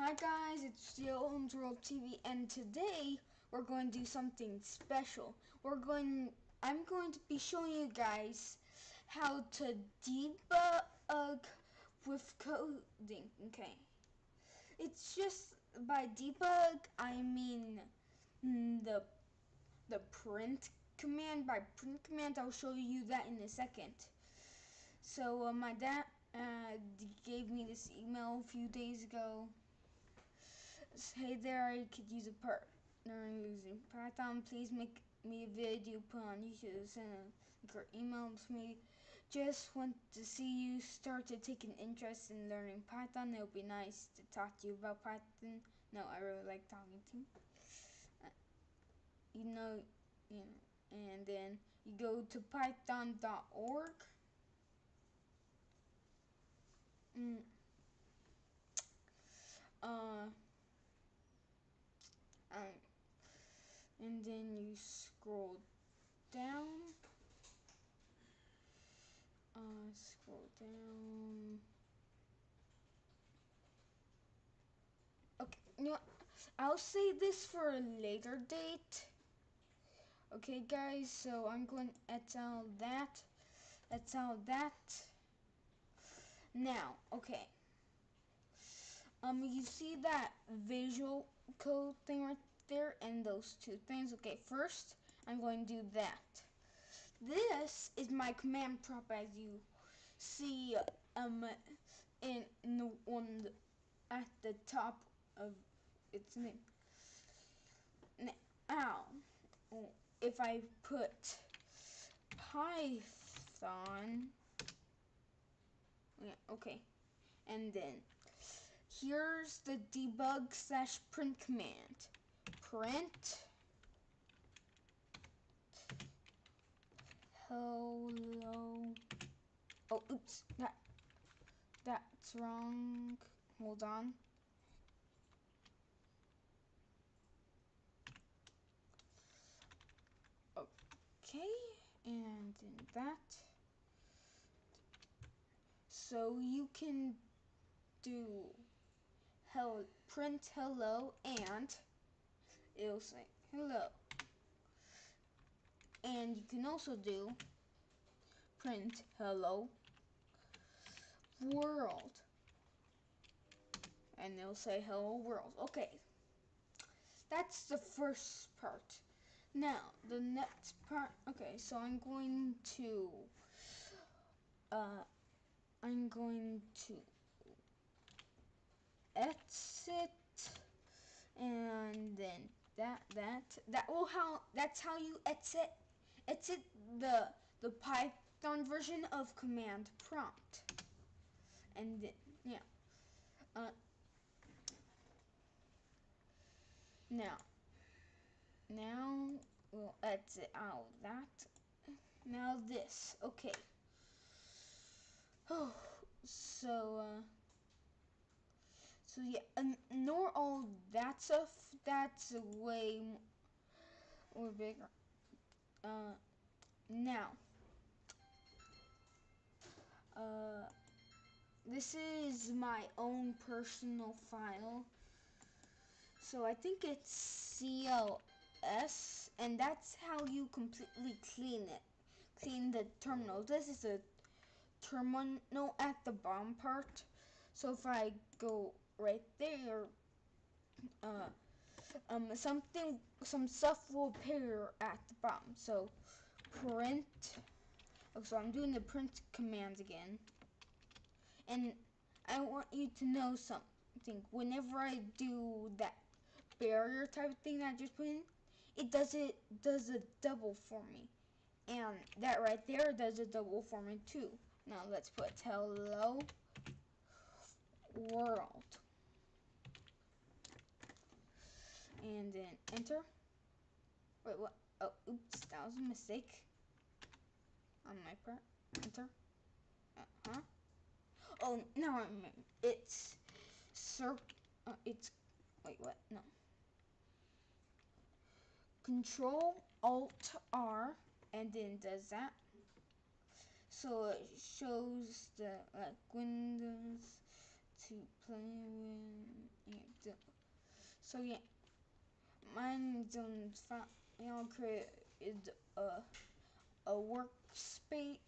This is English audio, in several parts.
Hi guys, it's still Holmes World TV, and today we're going to do something special. I'm going to be showing you guys how to debug with coding. Okay, it's just by debug I mean the print command. By print command, I'll show you that in a second. So my dad gave me this email a few days ago. Hey there, I could use a partner using Python. Please make me a video, put on YouTube, send or email to me. Just want to see you start to take an interest in learning Python. It would be nice to talk to you about Python. No, I really like talking to you. You know, and then you go to python.org. Uh, and then you scroll down. Scroll down. Okay, you know what? I'll save this for a later date. Okay, guys, so I'm going to tell that. Now, okay. You see that visual code thing right there and those two things. Okay, first I'm going to do that. This is my command prompt, as you see in the one at the top of its name. Now, if I put Python, yeah, okay, and then here's the debug/print command. Print hello. Oh, oops, that's wrong. Hold on. Okay, and then that. So you can do print hello, and it'll say hello. And you can also do print hello world, and it'll say hello world. Okay, that's the first part. Now the next part. Okay, so I'm going to exit, and then that's how you exit the Python version of command prompt. And then, yeah, now we'll exit out that. Now this. Okay. Oh, so yeah, ignore all that stuff. That's way more bigger. Now, this is my own personal file. So I think it's CLS, and that's how you completely clean it. Clean the terminal. This is a terminal at the bottom part. So if I go right there, some stuff will appear at the bottom. So print. Oh, so I'm doing the print command again, and I want you to know something. Whenever I do that barrier type of thing that I just put in, it does a double for me, and that right there does a double for me too. Now let's put hello world, and then enter. Wait, what? Oh, oops, that was a mistake on my part. Enter. Oh, now I remember. It's wait, what? No. Control Alt R, and then does that. So it shows the Windows to play with. So yeah, mine is Final Create is a workspace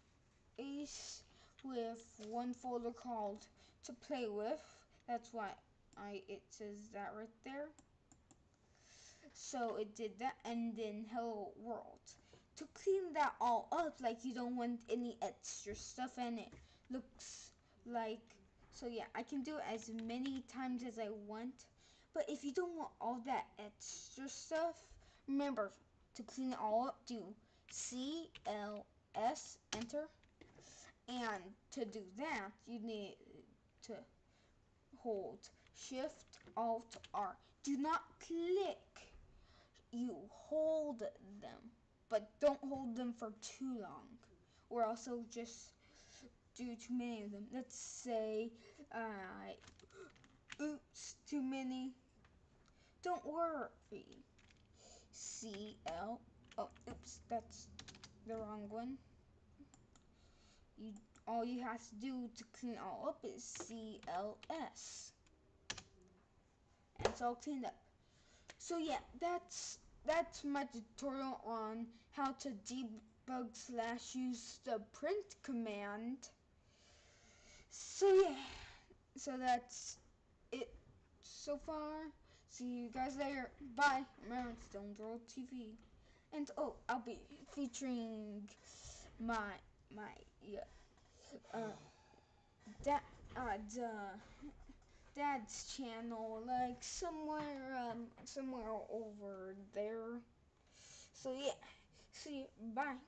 with one folder called to play with. That's why it says that right there. So it did that, and then hello world. To clean that all up, like you don't want any extra stuff in it. Looks like, so yeah, I can do it as many times as I want. But if you don't want all that extra stuff, remember to clean it all up, do CLS, enter. And to do that, you need to hold Shift Alt R. Do not click. You hold them, but don't hold them for too long, or else it'll just do too many of them. Let's say, oops, too many. Don't worry. CL. Oh, oops, that's the wrong one. You all you have to do to clean it all up is CLS, and it's all cleaned up. So yeah, that's my tutorial on how to debug / use the print command. So yeah, so that's it so far. See you guys later. Bye. I'm Aaron Stone World TV, and oh, I'll be featuring my yeah, uh, dad, dad's channel, like somewhere over there. So yeah, see you. Bye.